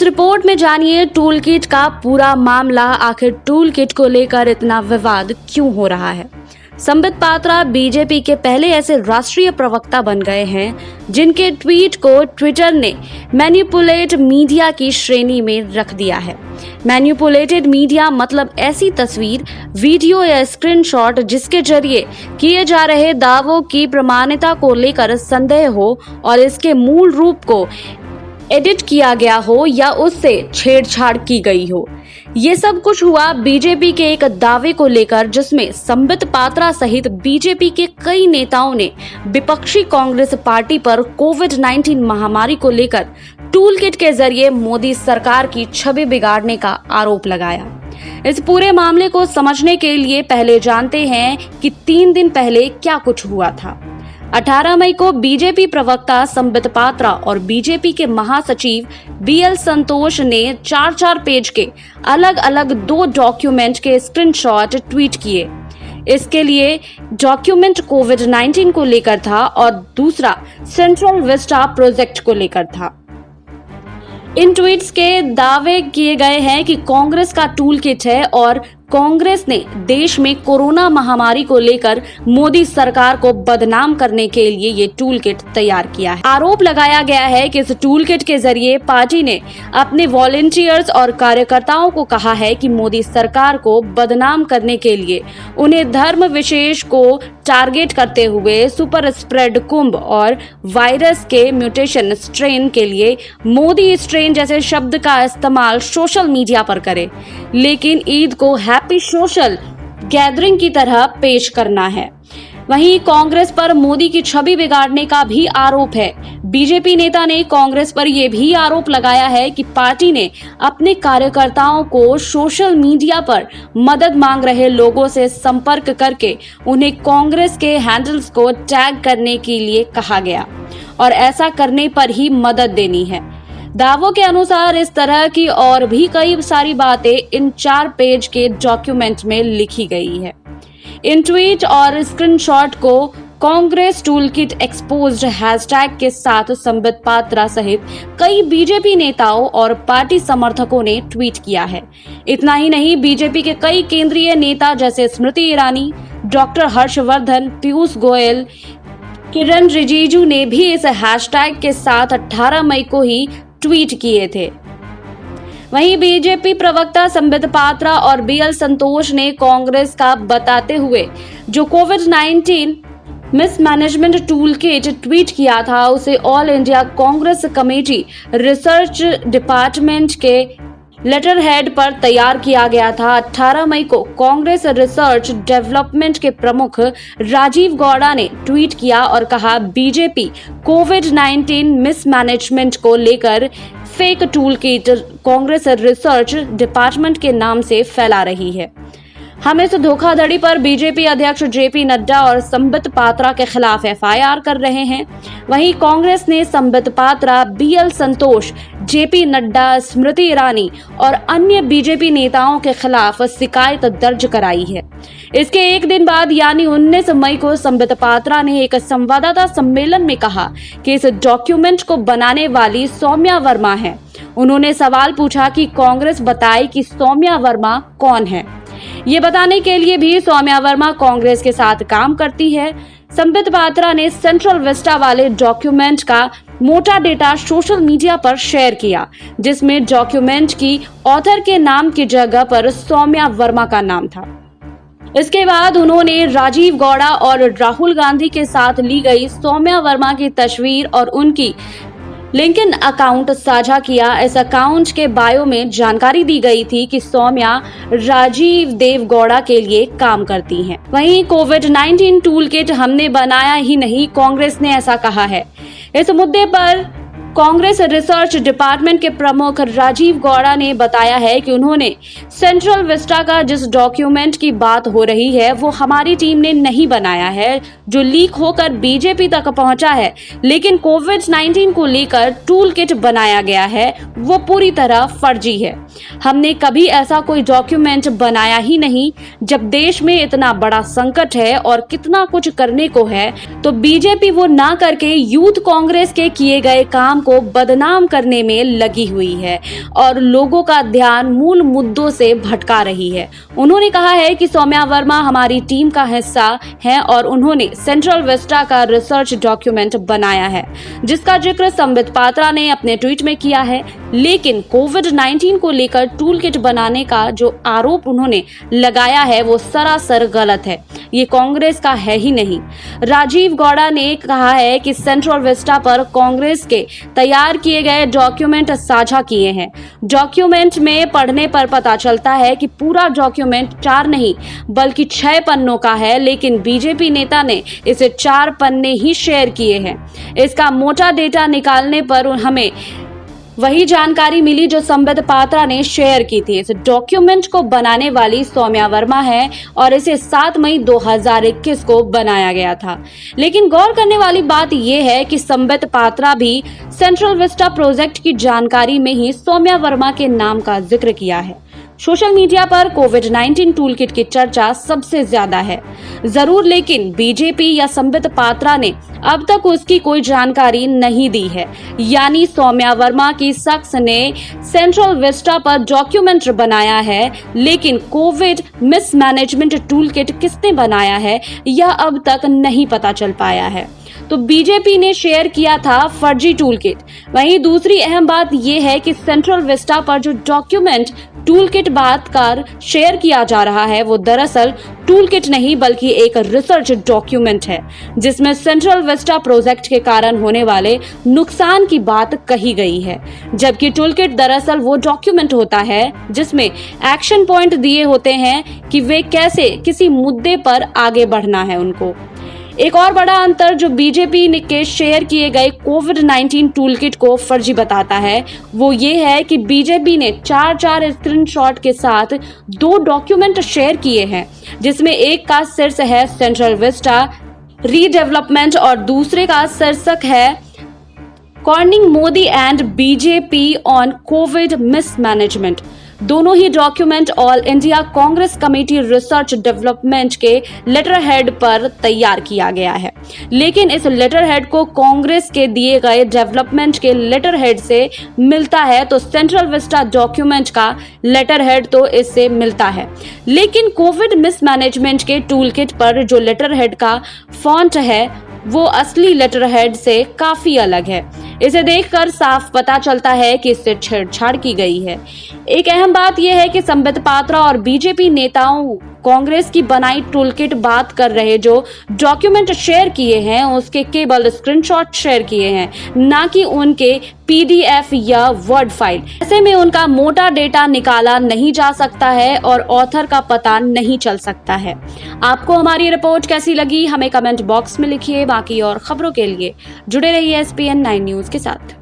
Report में जानिए tool kit का पूरा मामला। आखिर टूल किट को लेकर इतना विवाद क्यों हो रहा है? संबित पात्रा बीजेपी के पहले ऐसे राष्ट्रीय प्रवक्ता बन गए हैं जिनके ट्वीट को ट्विटर ने मैनिपुलेट मीडिया की श्रेणी में रख दिया है। मैनिपुलेटेड मीडिया मतलब ऐसी तस्वीर, वीडियो या स्क्रीनशॉट जिसके जरिए किए जा रहे दावों की प्रमाणिकता को लेकर संदेह हो और इसके मूल रूप को एडिट किया गया हो या उससे छेड़छाड़ की गई हो। ये सब कुछ हुआ बीजेपी के एक दावे को लेकर जिसमें संबित पात्रा सहित बीजेपी के कई नेताओं ने विपक्षी कांग्रेस पार्टी पर कोविड-19 महामारी को लेकर टूल किट के जरिए मोदी सरकार की छवि बिगाड़ने का आरोप लगाया। इस पूरे मामले को समझने के लिए पहले जानते हैं कि 3 दिन पहले क्या कुछ हुआ था। 18 मई को बीजेपी प्रवक्ता संबित पात्रा और बीजेपी के महासचिव बीएल संतोष ने 4-4 पेज के अलग अलग 2 डॉक्यूमेंट के स्क्रीनशॉट ट्वीट किए। इसके लिए डॉक्यूमेंट कोविड-19 को लेकर था और दूसरा सेंट्रल विस्टा प्रोजेक्ट को लेकर था। इन ट्वीट्स के दावे किए गए हैं कि कांग्रेस का टूल किट है और कांग्रेस ने देश में कोरोना महामारी को लेकर मोदी सरकार को बदनाम करने के लिए ये टूल किट तैयार किया है। आरोप लगाया गया है कि इस टूल किट के जरिए पार्टी ने अपने वॉलंटियर्स और कार्यकर्ताओं को कहा है कि मोदी सरकार को बदनाम करने के लिए उन्हें धर्म विशेष को टारगेट करते हुए सुपर स्प्रेड कुंभ और वायरस के म्यूटेशन स्ट्रेन के लिए मोदी स्ट्रेन जैसे शब्द का इस्तेमाल सोशल मीडिया पर करे, लेकिन ईद को हैप्पी सोशल गैदरिंग की तरह पेश करना है। वहीं कांग्रेस पर मोदी की छवि बिगाड़ने का भी आरोप है। बीजेपी नेता ने कांग्रेस पर यह भी आरोप लगाया है कि पार्टी ने अपने कार्यकर्ताओं को सोशल मीडिया पर मदद मांग रहे लोगों से संपर्क करके उन्हें कांग्रेस के हैंडल्स को टैग करने के लिए कहा गया और ऐसा करने पर ही मदद देनी है। दावों के अनुसार इस तरह की और भी कई सारी बातें इन 4 पेज के डॉक्यूमेंट में लिखी गई है। इन ट्वीट और स्क्रीनशॉट को Congress tool kit exposed hashtag के साथ संबित पात्रा सहित कई बीजेपी नेताओं और पार्टी समर्थकों ने ट्वीट किया है। इतना ही नहीं, बीजेपी के कई केंद्रीय नेता जैसे स्मृति ईरानी, डॉक्टर हर्षवर्धन, पीयूष गोयल, किरण रिजिजू ने भी इस हैशटैग के साथ 18 मई को ही ट्वीट किए थे। वहीं बीजेपी प्रवक्ता संबित पात्रा और बीएल संतोष ने कांग्रेस का बताते हुए जो कोविड-19 मिसमैनेजमेंट टूल किट ट्वीट किया था उसे all India Congress committee research department के लेटर हेड पर तैयार किया गया था। 18 मई को कांग्रेस रिसर्च डेवलपमेंट के प्रमुख राजीव गौड़ा ने ट्वीट किया और कहा, बीजेपी कोविड-19 मिसमैनेजमेंट को लेकर fake tool kit Congress research department के नाम से फैला रही है। हम इस धोखाधड़ी पर बीजेपी अध्यक्ष जेपी नड्डा और संबित पात्रा के खिलाफ एफआईआर कर रहे हैं। वहीं कांग्रेस ने संबित पात्रा, बीएल संतोष, जेपी नड्डा, स्मृति ईरानी और अन्य बीजेपी नेताओं के खिलाफ शिकायत दर्ज कराई है। इसके एक दिन बाद यानी 19 मई को संबित पात्रा ने एक संवाददाता सम्मेलन में कहा कि इस डॉक्यूमेंट को बनाने वाली सौम्या वर्मा है। उन्होंने सवाल पूछा कि कांग्रेस बताए कि सौम्या वर्मा कौन है। ये बताने के लिए भी सौम्या वर्मा कांग्रेस के साथ काम करती है। संबित पात्रा ने सेंट्रल विस्टा वाले डॉक्यूमेंट का मोटा डेटा सोशल मीडिया पर शेयर किया, जिसमें डॉक्यूमेंट की ऑथर के नाम की जगह पर सौम्या वर्मा का नाम था। इसके बाद उन्होंने राजीव गौड़ा और राहुल गांधी के साथ ली गई सौम्या वर्मा की तस्वीर और उनकी लिंक्डइन अकाउंट साझा किया। इस अकाउंट के बायो में जानकारी दी गई थी कि सौम्या राजीव देव गौड़ा के लिए काम करती हैं। वहीं कोविड-19 टूल किट हमने बनाया ही नहीं, कांग्रेस ने ऐसा कहा है। इस मुद्दे पर कांग्रेस रिसर्च डिपार्टमेंट के प्रमुख राजीव गौड़ा ने बताया है कि उन्होंने सेंट्रल विस्टा का जिस डॉक्यूमेंट की बात हो रही है वो हमारी टीम ने नहीं बनाया है, जो लीक होकर बीजेपी तक पहुंचा है, लेकिन कोविड-19 को लेकर टूल किट बनाया गया है वो पूरी तरह फर्जी है। हमने कभी ऐसा कोई डॉक्यूमेंट बनाया ही नहीं। जब देश में इतना बड़ा संकट है और कितना कुछ करने को है तो बीजेपी वो ना करके यूथ कांग्रेस के किए गए काम को बदनाम करने में लगी हुई है और लोगों का ध्यान मूल मुद्दों से भटका रही है। उन्होंने कहा है कि सौम्या वर्मा हमारी टीम का हिस्सा है और उन्होंने सेंट्रल विस्टा का रिसर्च डॉक्यूमेंट बनाया है, जिसका जिक्र संबित पात्रा ने अपने ट्वीट में किया है। लेकिन कोविड-19 को लेकर टूल किट बनाने का जो आरोप उन्होंने लगाया है वो सरासर गलत है। ये कांग्रेस का है ही नहीं। राजीव गौड़ा ने कहा है कि सेंट्रल विस्टा पर कांग्रेस के तैयार किए गए डॉक्यूमेंट साझा किए हैं। डॉक्यूमेंट में पढ़ने पर पता चलता है कि पूरा डॉक्यूमेंट 4 नहीं बल्कि 6 पन्नों का है, लेकिन बीजेपी नेता ने इसे 4 पन्ने ही शेयर किए हैं। इसका मोटा डेटा निकालने पर हमें वही जानकारी मिली जो संबित पात्रा ने शेयर की थी। इस डॉक्यूमेंट को बनाने वाली सौम्या वर्मा है और इसे 7 मई 2021 को बनाया गया था। लेकिन गौर करने वाली बात यह है कि संबित पात्रा भी सेंट्रल विस्टा प्रोजेक्ट की जानकारी में ही सौम्या वर्मा के नाम का जिक्र किया है। सोशल मीडिया पर कोविड-19 टूल किट की चर्चा सबसे ज्यादा है जरूर, लेकिन बीजेपी या संबित पात्रा ने अब तक उसकी कोई जानकारी नहीं दी है। यानी सौम्या वर्मा की शख्स ने सेंट्रल विस्टा पर डॉक्यूमेंट बनाया है, लेकिन कोविड मिसमैनेजमेंट टूल किट किसने बनाया है यह अब तक नहीं पता चल पाया है। तो बीजेपी ने शेयर किया था फर्जी टूल किट। वहीं दूसरी अहम बात यह है कि सेंट्रल विस्टा पर जो डॉक्यूमेंट टूल किट बात कर शेयर किया जा रहा है वो दरअसल टूल किट नहीं बल्कि एक रिसर्च डॉक्यूमेंट है, जिसमें सेंट्रल विस्टा प्रोजेक्ट के कारण होने वाले नुकसान की बात कही गई है। जबकि टूल किट दरअसल वो डॉक्यूमेंट होता है जिसमें एक्शन पॉइंट दिए होते हैं कि वे कैसे किसी मुद्दे पर आगे बढ़ना है उनको। एक और बड़ा अंतर जो बीजेपी के शेयर किए गए कोविड-19 टूल किट को फर्जी बताता है वो ये है कि बीजेपी ने 4 स्क्रीनशॉट के साथ 2 डॉक्यूमेंट शेयर किए हैं, जिसमें एक का शीर्ष है सेंट्रल विस्टा रीडेवलपमेंट और दूसरे का शीर्षक है cornering Modi and BJP on Covid mismanagement. दोनों ही document all India Congress committee research development के लेटर हेड पर तैयार किया गया है, लेकिन इस लेटर हेड को कांग्रेस के दिए गए डेवलपमेंट के लेटर हेड से मिलता है, तो सेंट्रल विस्टा डॉक्यूमेंट का लेटर हेड तो इससे मिलता है। लेकिन कोविड मिसमैनेजमेंट के टूल किट पर जो लेटर हेड का फॉन्ट है वो असली लेटर हेड से काफी अलग है। इसे देखकर साफ पता चलता है कि इससे छेड़छाड़ की गई है। एक अहम बात यह है कि संबित पात्रा और बीजेपी नेताओं कांग्रेस की बनाई टूल किट बात कर रहे जो डॉक्यूमेंट शेयर किए हैं उसके केवल स्क्रीनशॉट शेयर किए हैं, ना कि उनके पीडीएफ या वर्ड फाइल। ऐसे में उनका मोटा डेटा निकाला नहीं जा सकता है और ऑथर का पता नहीं चल सकता है। आपको हमारी रिपोर्ट कैसी लगी हमें कमेंट बॉक्स में लिखिए। बाकी और खबरों के लिए जुड़े रहिए SPN 9 न्यूज के साथ।